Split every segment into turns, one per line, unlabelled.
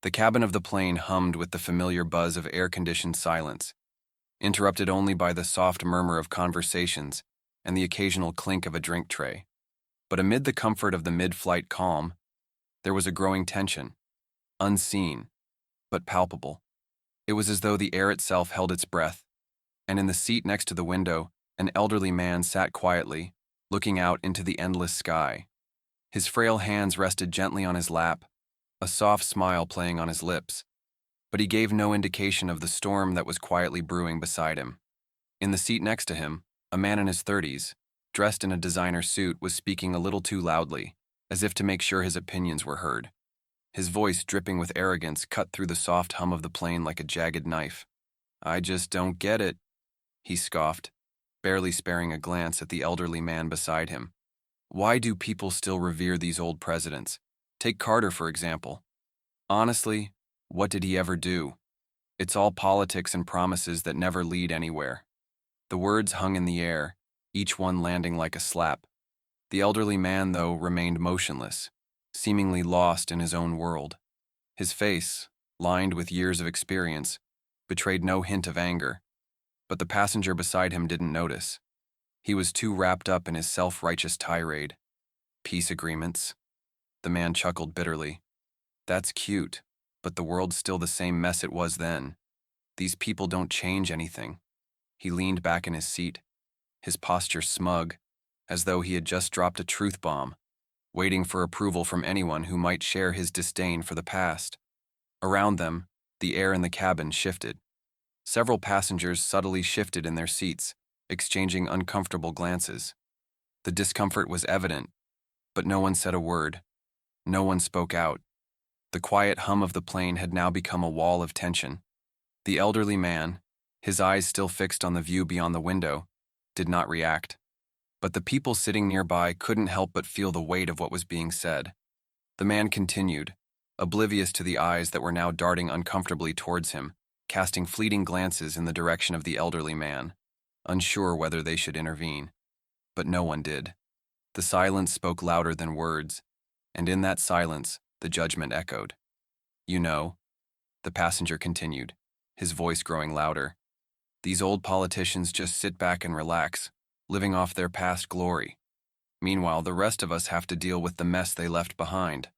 The cabin of the plane hummed with the familiar buzz of air-conditioned silence, interrupted only by the soft murmur of conversations and the occasional clink of a drink tray. But amid the comfort of the mid-flight calm, there was a growing tension, unseen, but palpable. It was as though the air itself held its breath, and in the seat next to the window, an elderly man sat quietly, looking out into the endless sky. His frail hands rested gently on his lap, a soft smile playing on his lips, but he gave no indication of the storm that was quietly brewing beside him. In the seat next to him, a man in his 30s, dressed in a designer suit, was speaking a little too loudly, as if to make sure his opinions were heard. His voice, dripping with arrogance, cut through the soft hum of the plane like a jagged knife. "I just don't get it," he scoffed, barely sparing a glance at the elderly man beside him. "Why do people still revere these old presidents? Take Carter, for example. Honestly, what did he ever do? It's all politics and promises that never lead anywhere." The words hung in the air, each one landing like a slap. The elderly man, though, remained motionless, seemingly lost in his own world. His face, lined with years of experience, betrayed no hint of anger, but the passenger beside him didn't notice. He was too wrapped up in his self-righteous tirade. "Peace agreements?" The man chuckled bitterly. "That's cute, but the world's still the same mess it was then. These people don't change anything." He leaned back in his seat, his posture smug, as though he had just dropped a truth bomb, waiting for approval from anyone who might share his disdain for the past. Around them, the air in the cabin shifted. Several passengers subtly shifted in their seats, exchanging uncomfortable glances. The discomfort was evident, but no one said a word. No one spoke out. The quiet hum of the plane had now become a wall of tension. The elderly man, his eyes still fixed on the view beyond the window, did not react. But the people sitting nearby couldn't help but feel the weight of what was being said. The man continued, oblivious to the eyes that were now darting uncomfortably towards him, casting fleeting glances in the direction of the elderly man, unsure whether they should intervene. But no one did. The silence spoke louder than words, and in that silence, the judgment echoed. "You know," the passenger continued, his voice growing louder, "these old politicians just sit back and relax, living off their past glory. Meanwhile, the rest of us have to deal with the mess they left behind."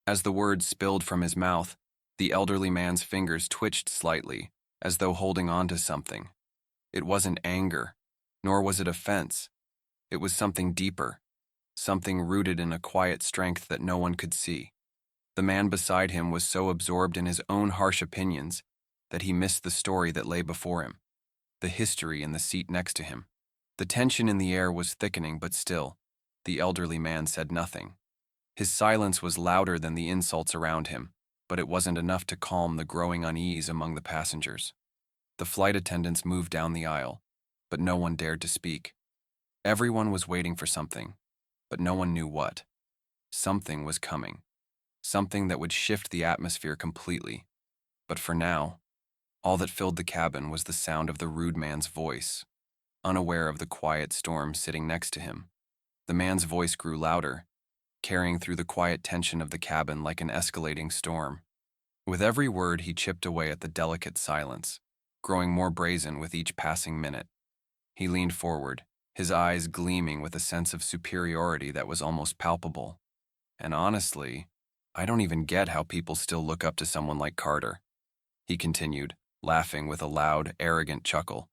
As the words spilled from his mouth, the elderly man's fingers twitched slightly, as though holding on to something. It wasn't anger, nor was it offense. It was something deeper, something rooted in a quiet strength that no one could see. The man beside him was so absorbed in his own harsh opinions that he missed the story that lay before him, the history in the seat next to him. The tension in the air was thickening, but still, the elderly man said nothing. His silence was louder than the insults around him, but it wasn't enough to calm the growing unease among the passengers. The flight attendants moved down the aisle, but no one dared to speak. Everyone was waiting for something, but no one knew what. Something was coming, something that would shift the atmosphere completely. But for now, all that filled the cabin was the sound of the rude man's voice, unaware of the quiet storm sitting next to him. The man's voice grew louder, carrying through the quiet tension of the cabin like an escalating storm. With every word, he chipped away at the delicate silence, growing more brazen with each passing minute. He leaned forward, his eyes gleaming with a sense of superiority that was almost palpable. "And honestly, I don't even get how people still look up to someone like Carter," he continued, laughing with a loud, arrogant chuckle.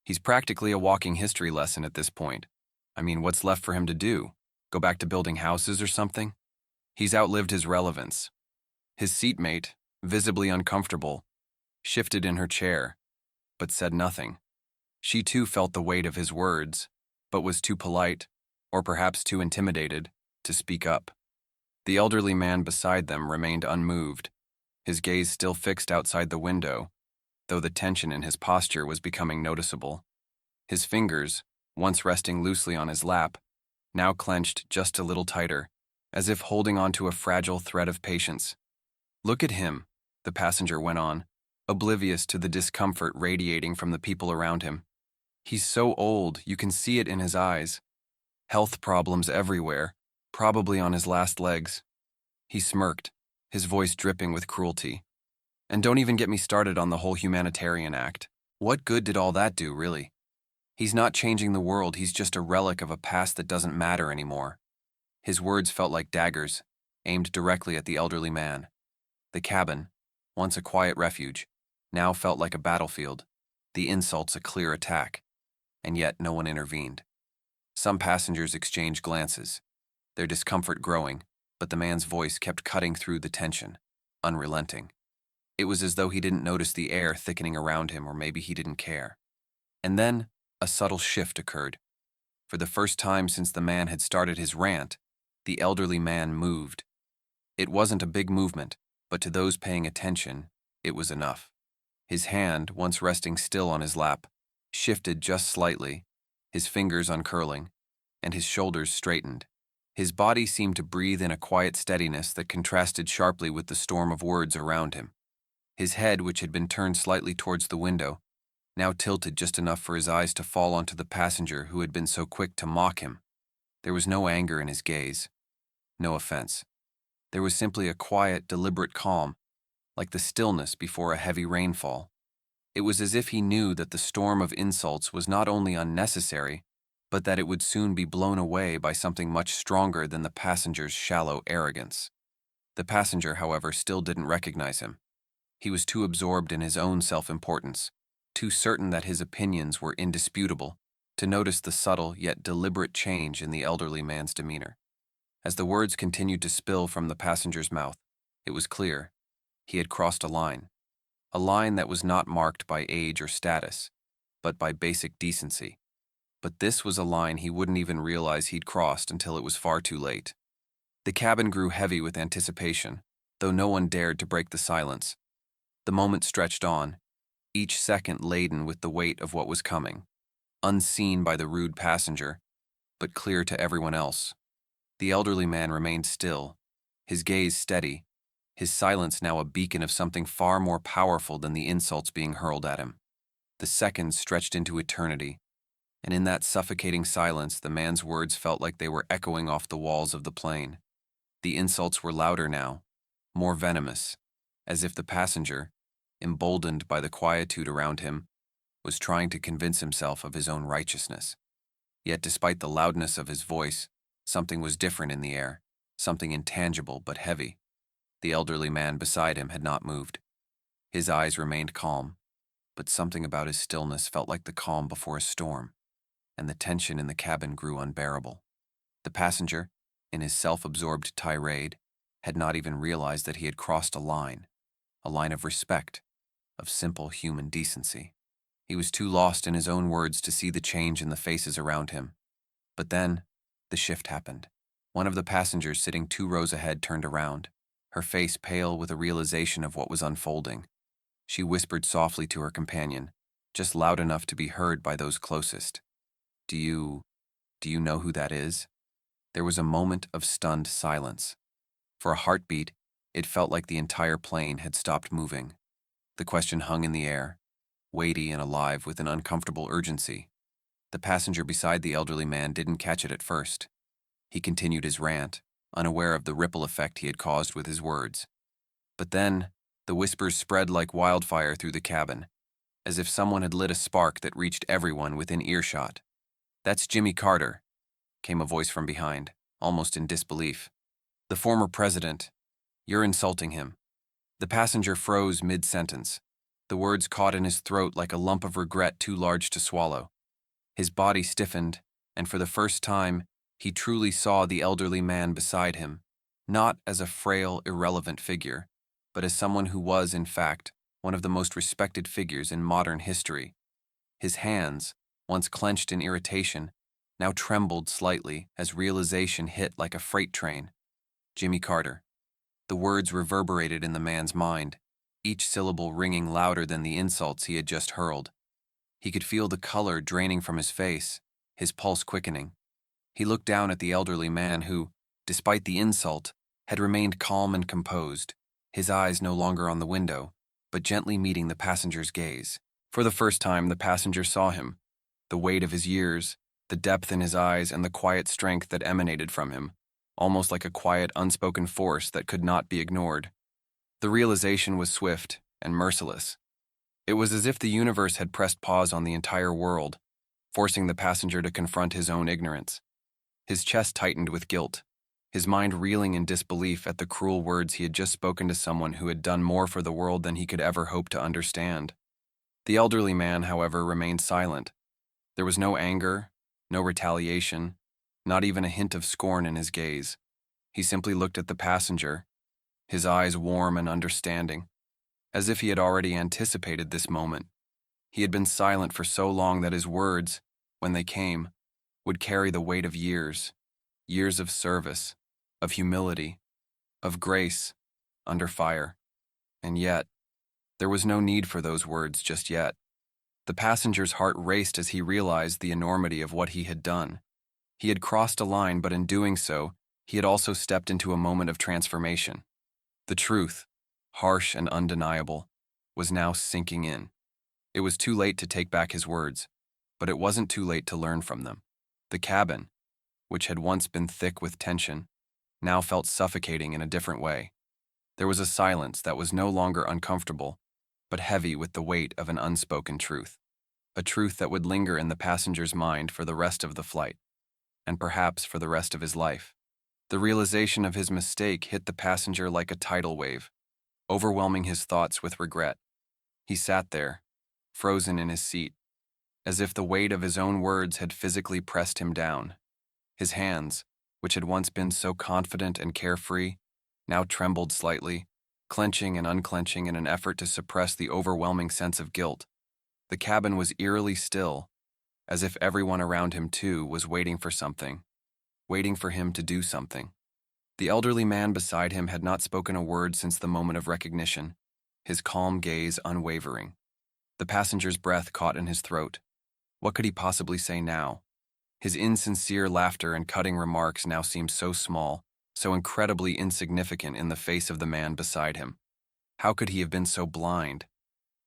"He's practically a walking history lesson at this point. I mean, what's left for him to do? Go back to building houses or something? He's outlived his relevance." His seatmate, visibly uncomfortable, shifted in her chair, but said nothing. She too felt the weight of his words, but was too polite, or perhaps too intimidated, to speak up. The elderly man beside them remained unmoved, his gaze still fixed outside the window, though the tension in his posture was becoming noticeable. His fingers, once resting loosely on his lap, now clenched just a little tighter, as if holding on to a fragile thread of patience. "Look at him," the passenger went on, oblivious to the discomfort radiating from the people around him. "He's so old, you can see it in his eyes. Health problems everywhere, probably on his last legs." He smirked, his voice dripping with cruelty. And don't even get me started on the whole humanitarian act. What good did all that do, really? He's not changing the world, he's just a relic of a past that doesn't matter anymore. His words felt like daggers, aimed directly at the elderly man. The cabin, once a quiet refuge, now felt like a battlefield, the insults a clear attack, and yet no one intervened. Some passengers exchanged glances, their discomfort growing, but the man's voice kept cutting through the tension, unrelenting. It was as though he didn't notice the air thickening around him, or maybe he didn't care. And then, a subtle shift occurred. For the first time since the man had started his rant, the elderly man moved. It wasn't a big movement, but to those paying attention, it was enough. His hand, once resting still on his lap, shifted just slightly, his fingers uncurling, and his shoulders straightened. His body seemed to breathe in a quiet steadiness that contrasted sharply with the storm of words around him. His head, which had been turned slightly towards the window, now tilted just enough for his eyes to fall onto the passenger who had been so quick to mock him. There was no anger in his gaze, no offense. There was simply a quiet, deliberate calm, like the stillness before a heavy rainfall. It was as if he knew that the storm of insults was not only unnecessary, but that it would soon be blown away by something much stronger than the passenger's shallow arrogance. The passenger, however, still didn't recognize him. He was too absorbed in his own self-importance, too certain that his opinions were indisputable, to notice the subtle yet deliberate change in the elderly man's demeanor. As the words continued to spill from the passenger's mouth, it was clear he had crossed a line that was not marked by age or status, but by basic decency. But this was a line he wouldn't even realize he'd crossed until it was far too late. The cabin grew heavy with anticipation, though no one dared to break the silence. The moment stretched on, each second laden with the weight of what was coming, unseen by the rude passenger, but clear to everyone else. The elderly man remained still, his gaze steady, his silence now a beacon of something far more powerful than the insults being hurled at him. The seconds stretched into eternity, and in that suffocating silence the man's words felt like they were echoing off the walls of the plane. The insults were louder now, more venomous, as if the passenger, emboldened by the quietude around him, was trying to convince himself of his own righteousness. Yet despite the loudness of his voice, something was different in the air, something intangible but heavy. The elderly man beside him had not moved. His eyes remained calm, but something about his stillness felt like the calm before a storm, and the tension in the cabin grew unbearable. The passenger, in his self-absorbed tirade, had not even realized that he had crossed a line of respect, of simple human decency. He was too lost in his own words to see the change in the faces around him. But then, the shift happened. One of the passengers sitting 2 rows ahead turned around, her face pale with a realization of what was unfolding. She whispered softly to her companion, just loud enough to be heard by those closest. Do you know who that is?" There was a moment of stunned silence. For a heartbeat, it felt like the entire plane had stopped moving. The question hung in the air, weighty and alive with an uncomfortable urgency. The passenger beside the elderly man didn't catch it at first. He continued his rant, unaware of the ripple effect he had caused with his words. But then, the whispers spread like wildfire through the cabin, as if someone had lit a spark that reached everyone within earshot. "That's Jimmy Carter," came a voice from behind, almost in disbelief. "The former president. You're insulting him." The passenger froze mid-sentence. The words caught in his throat like a lump of regret too large to swallow. His body stiffened, and for the first time, he truly saw the elderly man beside him, not as a frail, irrelevant figure, but as someone who was, in fact, one of the most respected figures in modern history. His hands, once clenched in irritation, now trembled slightly as realization hit like a freight train. Jimmy Carter. The words reverberated in the man's mind, each syllable ringing louder than the insults he had just hurled. He could feel the color draining from his face, his pulse quickening. He looked down at the elderly man who, despite the insult, had remained calm and composed, his eyes no longer on the window, but gently meeting the passenger's gaze. For the first time, the passenger saw him, the weight of his years, the depth in his eyes, and the quiet strength that emanated from him, almost like a quiet, unspoken force that could not be ignored. The realization was swift and merciless. It was as if the universe had pressed pause on the entire world, forcing the passenger to confront his own ignorance. His chest tightened with guilt, his mind reeling in disbelief at the cruel words he had just spoken to someone who had done more for the world than he could ever hope to understand. The elderly man, however, remained silent. There was no anger, no retaliation, not even a hint of scorn in his gaze. He simply looked at the passenger, his eyes warm and understanding, as if he had already anticipated this moment. He had been silent for so long that his words, when they came, would carry the weight of years, years of service, of humility, of grace, under fire. And yet, there was no need for those words just yet. The passenger's heart raced as he realized the enormity of what he had done. He had crossed a line, but in doing so, he had also stepped into a moment of transformation. The truth, harsh and undeniable, was now sinking in. It was too late to take back his words, but it wasn't too late to learn from them. The cabin, which had once been thick with tension, now felt suffocating in a different way. There was a silence that was no longer uncomfortable, but heavy with the weight of an unspoken truth. A truth that would linger in the passenger's mind for the rest of the flight, and perhaps for the rest of his life. The realization of his mistake hit the passenger like a tidal wave, overwhelming his thoughts with regret. He sat there, frozen in his seat, as if the weight of his own words had physically pressed him down. His hands, which had once been so confident and carefree, now trembled slightly, clenching and unclenching in an effort to suppress the overwhelming sense of guilt. The cabin was eerily still, as if everyone around him, too, was waiting for something, waiting for him to do something. The elderly man beside him had not spoken a word since the moment of recognition, his calm gaze unwavering. The passenger's breath caught in his throat. What could he possibly say now? His insincere laughter and cutting remarks now seemed so small, so incredibly insignificant in the face of the man beside him. How could he have been so blind?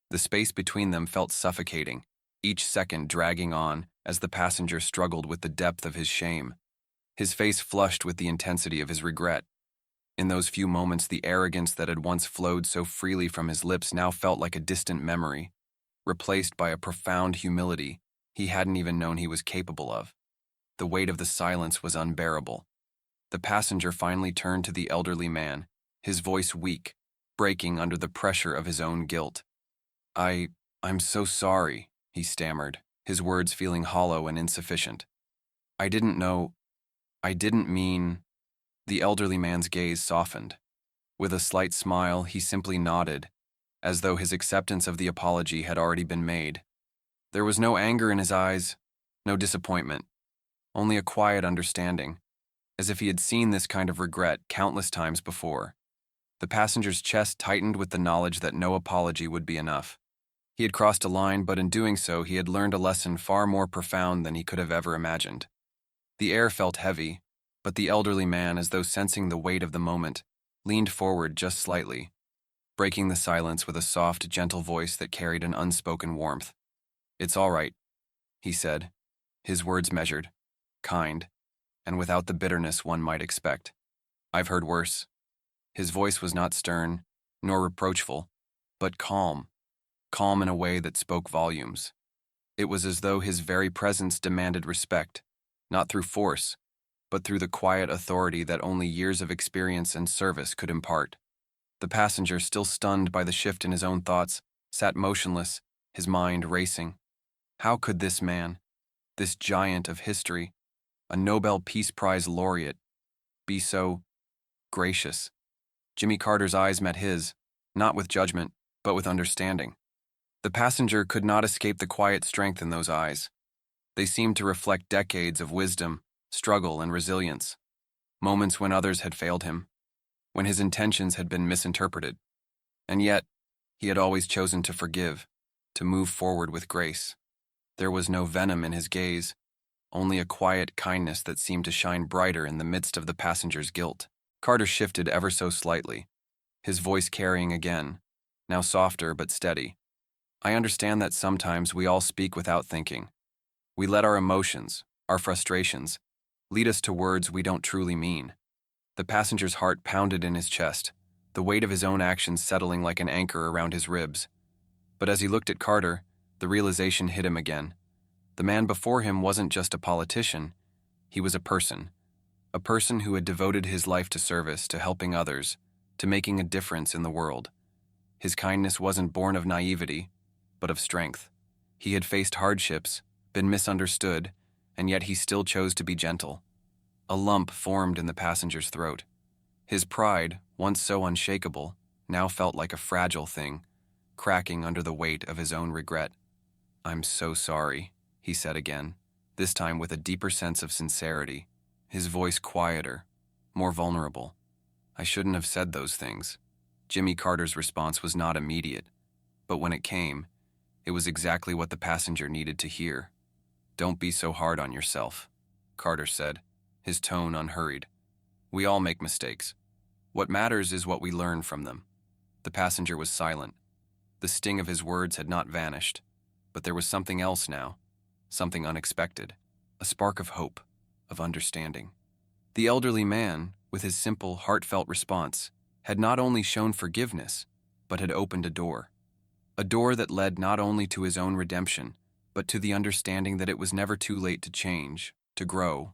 The space between them felt suffocating, each second dragging on as the passenger struggled with the depth of his shame. His face flushed with the intensity of his regret. In those few moments, the arrogance that had once flowed so freely from his lips now felt like a distant memory, replaced by a profound humility he hadn't even known he was capable of. The weight of the silence was unbearable. The passenger finally turned to the elderly man, his voice weak, breaking under the pressure of his own guilt. I'm so sorry, he stammered, his words feeling hollow and insufficient. I didn't mean. The elderly man's gaze softened. With a slight smile, he simply nodded, as though his acceptance of the apology had already been made. There was no anger in his eyes, no disappointment, only a quiet understanding, as if he had seen this kind of regret countless times before. The passenger's chest tightened with the knowledge that no apology would be enough. He had crossed a line, but in doing so, he had learned a lesson far more profound than he could have ever imagined. The air felt heavy, but the elderly man, as though sensing the weight of the moment, leaned forward just slightly, breaking the silence with a soft, gentle voice that carried an unspoken warmth. "It's all right," he said, his words measured, kind, and without the bitterness one might expect. "I've heard worse." His voice was not stern, nor reproachful, but calm in a way that spoke volumes. It was as though his very presence demanded respect, not through force, but through the quiet authority that only years of experience and service could impart. The passenger, still stunned by the shift in his own thoughts, sat motionless, his mind racing. How could this man, this giant of history, a Nobel Peace Prize laureate, be so gracious? Jimmy Carter's eyes met his, not with judgment, but with understanding. The passenger could not escape the quiet strength in those eyes. They seemed to reflect decades of wisdom, struggle, and resilience, moments when others had failed him, when his intentions had been misinterpreted. And yet, he had always chosen to forgive, to move forward with grace. There was no venom in his gaze, only a quiet kindness that seemed to shine brighter in the midst of the passenger's guilt. Carter shifted ever so slightly, his voice carrying again, now softer but steady. "I understand that sometimes we all speak without thinking. We let our emotions, our frustrations, lead us to words we don't truly mean." The passenger's heart pounded in his chest, the weight of his own actions settling like an anchor around his ribs. But as he looked at Carter, the realization hit him again. The man before him wasn't just a politician, he was a person who had devoted his life to service, to helping others, to making a difference in the world. His kindness wasn't born of naivety, but of strength. He had faced hardships, been misunderstood, and yet he still chose to be gentle. A lump formed in the passenger's throat. His pride, once so unshakable, now felt like a fragile thing, cracking under the weight of his own regret. "I'm so sorry," he said again, this time with a deeper sense of sincerity, his voice quieter, more vulnerable. "I shouldn't have said those things." Jimmy Carter's response was not immediate, but when it came, it was exactly what the passenger needed to hear. "Don't be so hard on yourself," Carter said, his tone unhurried. "We all make mistakes. What matters is what we learn from them." The passenger was silent. The sting of his words had not vanished, but there was something else now, something unexpected, a spark of hope, of understanding. The elderly man, with his simple, heartfelt response, had not only shown forgiveness, but had opened a door that led not only to his own redemption, but to the understanding that it was never too late to change, to grow,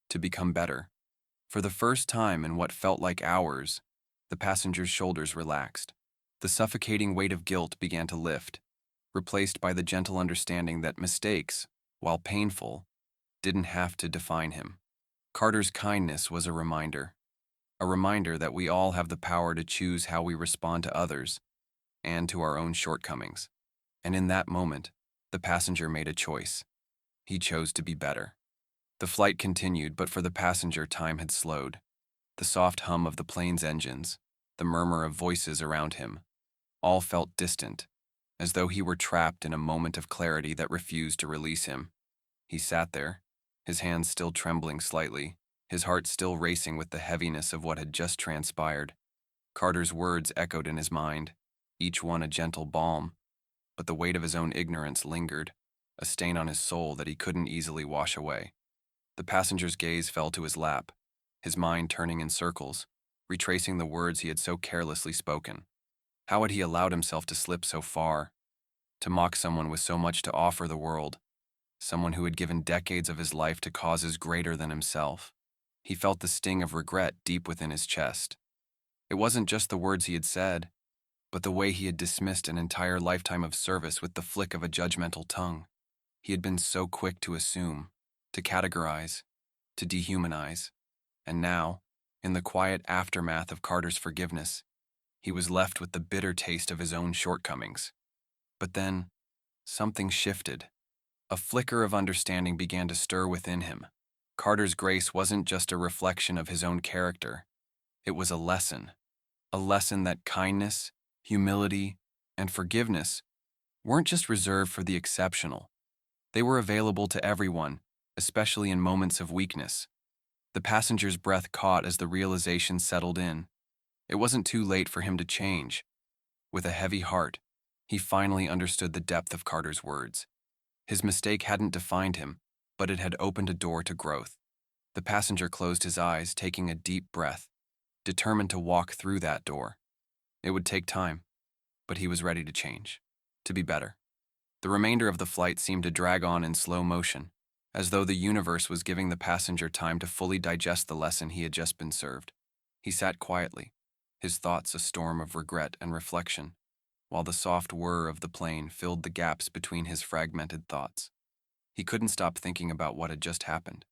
to become better. For the first time in what felt like hours, the passenger's shoulders relaxed. The suffocating weight of guilt began to lift, replaced by the gentle understanding that mistakes, while painful, didn't have to define him. Carter's kindness was a reminder that we all have the power to choose how we respond to others and to our own shortcomings. And in that moment, the passenger made a choice. He chose to be better. The flight continued, but for the passenger, time had slowed. The soft hum of the plane's engines, the murmur of voices around him, all felt distant, as though he were trapped in a moment of clarity that refused to release him. He sat there, his hands still trembling slightly, his heart still racing with the heaviness of what had just transpired. Carter's words echoed in his mind, each one a gentle balm, but the weight of his own ignorance lingered, a stain on his soul that he couldn't easily wash away. The passenger's gaze fell to his lap, his mind turning in circles, retracing the words he had so carelessly spoken. How had he allowed himself to slip so far, to mock someone with so much to offer the world, someone who had given decades of his life to causes greater than himself? He felt the sting of regret deep within his chest. It wasn't just the words he had said, but the way he had dismissed an entire lifetime of service with the flick of a judgmental tongue. He had been so quick to assume, to categorize, to dehumanize, and now, in the quiet aftermath of Carter's forgiveness, he was left with the bitter taste of his own shortcomings. But then, something shifted. A flicker of understanding began to stir within him. Carter's grace wasn't just a reflection of his own character. It was a lesson that kindness, humility, and forgiveness weren't just reserved for the exceptional. They were available to everyone, especially in moments of weakness. The passenger's breath caught as the realization settled in. It wasn't too late for him to change. With a heavy heart, he finally understood the depth of Carter's words. His mistake hadn't defined him, but it had opened a door to growth. The passenger closed his eyes, taking a deep breath, determined to walk through that door. It would take time, but he was ready to change, to be better. The remainder of the flight seemed to drag on in slow motion, as though the universe was giving the passenger time to fully digest the lesson he had just been served. He sat quietly, his thoughts a storm of regret and reflection, while the soft whir of the plane filled the gaps between his fragmented thoughts. He couldn't stop thinking about what had just happened,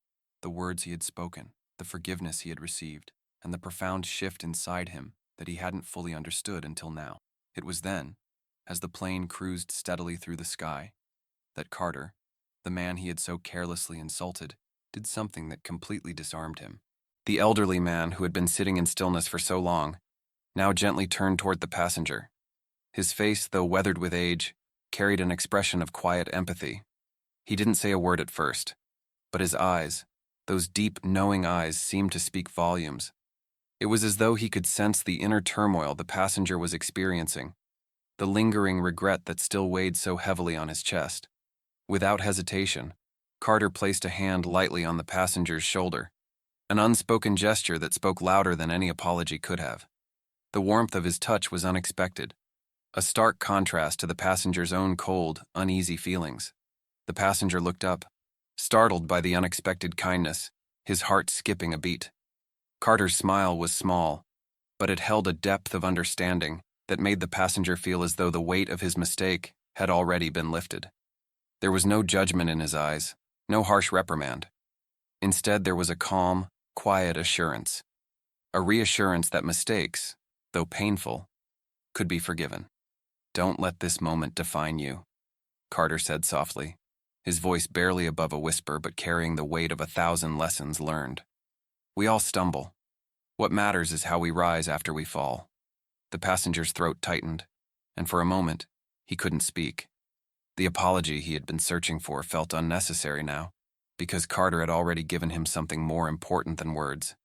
the words he had spoken, the forgiveness he had received, and the profound shift inside him that he hadn't fully understood until now. It was then, as the plane cruised steadily through the sky, that Carter, the man he had so carelessly insulted, did something that completely disarmed him. The elderly man who had been sitting in stillness for so long now gently turned toward the passenger. His face, though weathered with age, carried an expression of quiet empathy. He didn't say a word at first, but his eyes, those deep, knowing eyes, seemed to speak volumes. It was as though he could sense the inner turmoil the passenger was experiencing, the lingering regret that still weighed so heavily on his chest. Without hesitation, Carter placed a hand lightly on the passenger's shoulder, an unspoken gesture that spoke louder than any apology could have. The warmth of his touch was unexpected, a stark contrast to the passenger's own cold, uneasy feelings. The passenger looked up, startled by the unexpected kindness, his heart skipping a beat. Carter's smile was small, but it held a depth of understanding that made the passenger feel as though the weight of his mistake had already been lifted. There was no judgment in his eyes, no harsh reprimand. Instead, there was a calm, quiet assurance, a reassurance that mistakes, though painful, could be forgiven. "Don't let this moment define you," Carter said softly, his voice barely above a whisper but carrying the weight of 1,000 lessons learned. "We all stumble. What matters is how we rise after we fall." The passenger's throat tightened, and for a moment, he couldn't speak. The apology he had been searching for felt unnecessary now, because Carter had already given him something more important than words.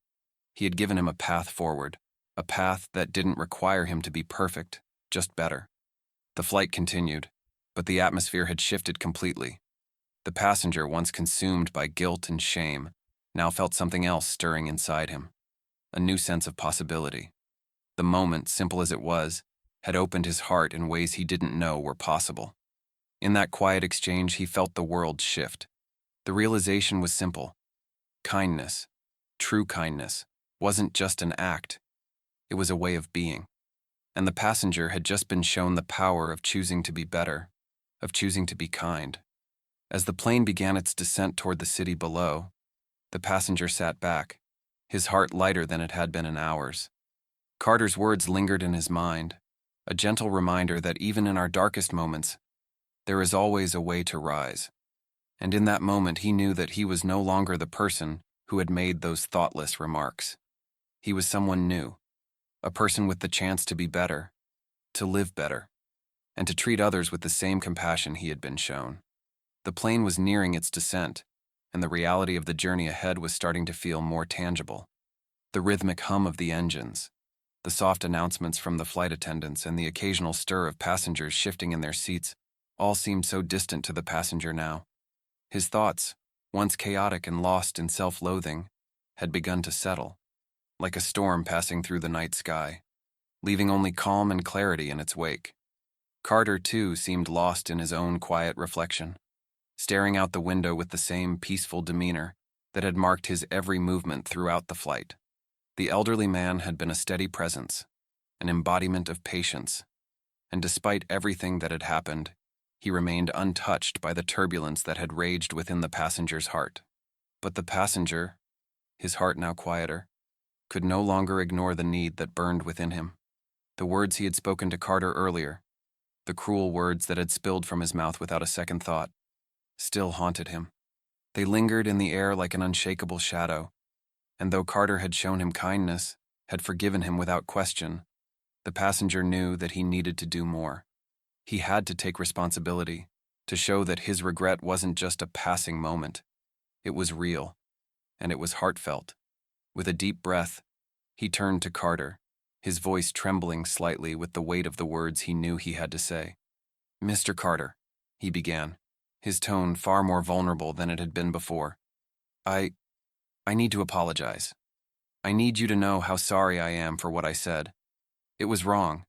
He had given him a path forward, a path that didn't require him to be perfect, just better. The flight continued, but the atmosphere had shifted completely. The passenger, once consumed by guilt and shame, now felt something else stirring inside him, a new sense of possibility. The moment, simple as it was, had opened his heart in ways he didn't know were possible. In that quiet exchange, he felt the world shift. The realization was simple. Kindness, true kindness, wasn't just an act. It was a way of being. And the passenger had just been shown the power of choosing to be better, of choosing to be kind. As the plane began its descent toward the city below, the passenger sat back, his heart lighter than it had been in hours. Carter's words lingered in his mind, a gentle reminder that even in our darkest moments, there is always a way to rise. And in that moment, he knew that he was no longer the person who had made those thoughtless remarks. He was someone new, a person with the chance to be better, to live better, and to treat others with the same compassion he had been shown. The plane was nearing its descent, and the reality of the journey ahead was starting to feel more tangible. The rhythmic hum of the engines, the soft announcements from the flight attendants, and the occasional stir of passengers shifting in their seats all seemed so distant to the passenger now. His thoughts, once chaotic and lost in self-loathing, had begun to settle, like a storm passing through the night sky, leaving only calm and clarity in its wake. Carter, too, seemed lost in his own quiet reflection, staring out the window with the same peaceful demeanor that had marked his every movement throughout the flight. The elderly man had been a steady presence, an embodiment of patience, and despite everything that had happened, he remained untouched by the turbulence that had raged within the passenger's heart. But the passenger, his heart now quieter, could no longer ignore the need that burned within him. The words he had spoken to Carter earlier, the cruel words that had spilled from his mouth without a second thought, still haunted him. They lingered in the air like an unshakable shadow, and though Carter had shown him kindness, had forgiven him without question, the passenger knew that he needed to do more. He had to take responsibility, to show that his regret wasn't just a passing moment. It was real, and it was heartfelt. With a deep breath, he turned to Carter, his voice trembling slightly with the weight of the words he knew he had to say. "Mr. Carter," he began, his tone far more vulnerable than it had been before. I need to apologize. I need you to know how sorry I am for what I said. It was wrong,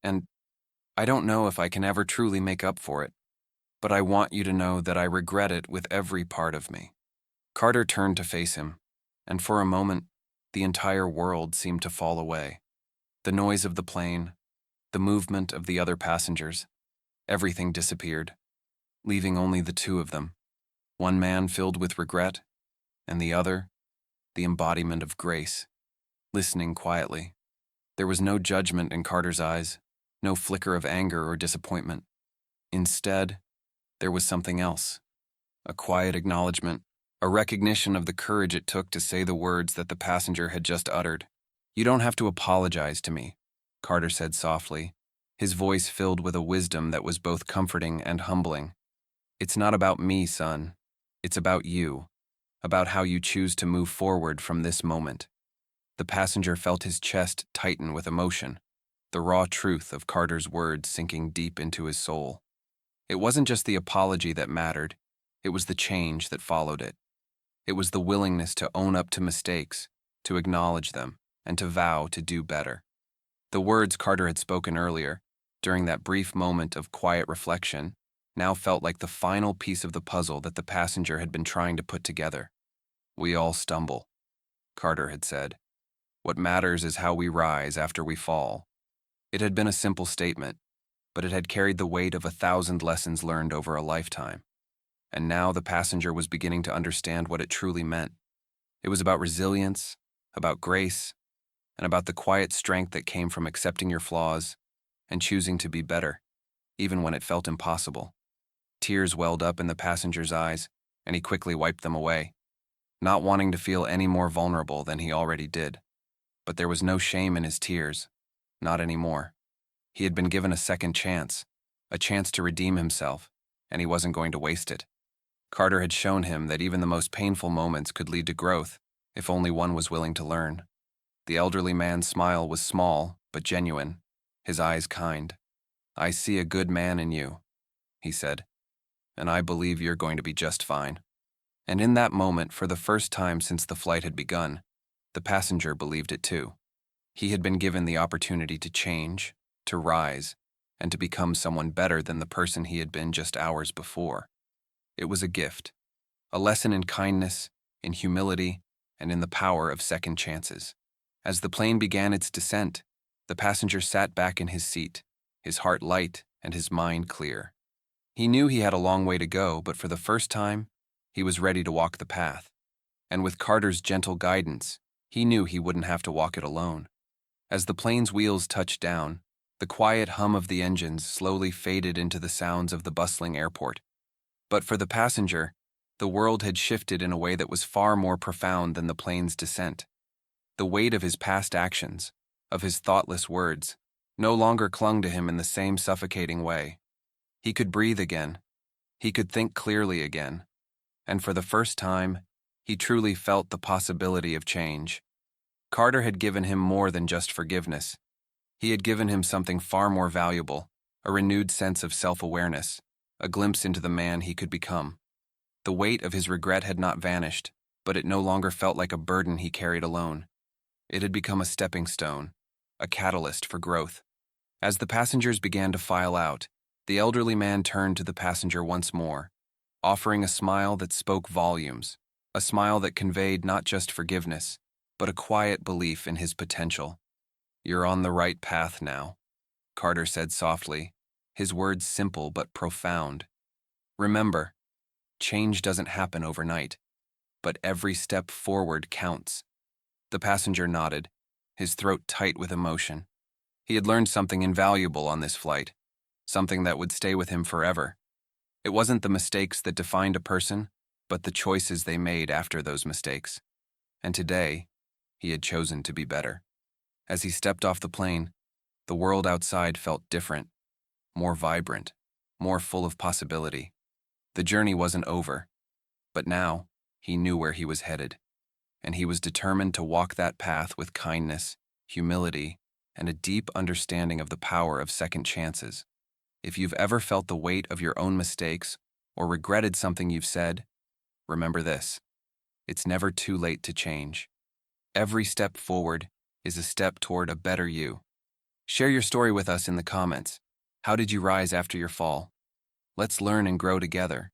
and I don't know if I can ever truly make up for it, but I want you to know that I regret it with every part of me." Carter turned to face him, and for a moment, the entire world seemed to fall away. The noise of the plane, the movement of the other passengers, everything disappeared, leaving only the two of them, one man filled with regret, and the other, the embodiment of grace, listening quietly. There was no judgment in Carter's eyes, no flicker of anger or disappointment. Instead, there was something else, a quiet acknowledgement, a recognition of the courage it took to say the words that the passenger had just uttered. "You don't have to apologize to me," Carter said softly, his voice filled with a wisdom that was both comforting and humbling. "It's not about me, son. It's about you, about how you choose to move forward from this moment." The passenger felt his chest tighten with emotion, the raw truth of Carter's words sinking deep into his soul. It wasn't just the apology that mattered, it was the change that followed it. It was the willingness to own up to mistakes, to acknowledge them, and to vow to do better. The words Carter had spoken earlier, during that brief moment of quiet reflection, now felt like the final piece of the puzzle that the passenger had been trying to put together. "We all stumble," Carter had said. "What matters is how we rise after we fall." It had been a simple statement, but it had carried the weight of 1,000 lessons learned over a lifetime. And now the passenger was beginning to understand what it truly meant. It was about resilience, about grace, and about the quiet strength that came from accepting your flaws and choosing to be better, even when it felt impossible. Tears welled up in the passenger's eyes, and he quickly wiped them away, not wanting to feel any more vulnerable than he already did. But there was no shame in his tears, not anymore. He had been given a second chance, a chance to redeem himself, and he wasn't going to waste it. Carter had shown him that even the most painful moments could lead to growth, if only one was willing to learn. The elderly man's smile was small, but genuine, his eyes kind. "I see a good man in you," he said, "and I believe you're going to be just fine." And in that moment, for the first time since the flight had begun, the passenger believed it too. He had been given the opportunity to change, to rise, and to become someone better than the person he had been just hours before. It was a gift, a lesson in kindness, in humility, and in the power of second chances. As the plane began its descent, the passenger sat back in his seat, his heart light and his mind clear. He knew he had a long way to go, but for the first time, he was ready to walk the path. And with Carter's gentle guidance, he knew he wouldn't have to walk it alone. As the plane's wheels touched down, the quiet hum of the engines slowly faded into the sounds of the bustling airport. But for the passenger, the world had shifted in a way that was far more profound than the plane's descent. The weight of his past actions, of his thoughtless words, no longer clung to him in the same suffocating way. He could breathe again. He could think clearly again. And for the first time, he truly felt the possibility of change. Carter had given him more than just forgiveness. He had given him something far more valuable, a renewed sense of self-awareness, a glimpse into the man he could become. The weight of his regret had not vanished, but it no longer felt like a burden he carried alone. It had become a stepping stone, a catalyst for growth. As the passengers began to file out, the elderly man turned to the passenger once more, offering a smile that spoke volumes, a smile that conveyed not just forgiveness, but a quiet belief in his potential. "You're on the right path now," Carter said softly, his words simple but profound. "Remember, change doesn't happen overnight, but every step forward counts." The passenger nodded, his throat tight with emotion. He had learned something invaluable on this flight, something that would stay with him forever. It wasn't the mistakes that defined a person, but the choices they made after those mistakes. And today, he had chosen to be better. As he stepped off the plane, the world outside felt different, more vibrant, more full of possibility. The journey wasn't over, but now he knew where he was headed, and he was determined to walk that path with kindness, humility, and a deep understanding of the power of second chances. If you've ever felt the weight of your own mistakes or regretted something you've said, remember this: it's never too late to change. Every step forward is a step toward a better you. Share your story with us in the comments. How did you rise after your fall? Let's learn and grow together.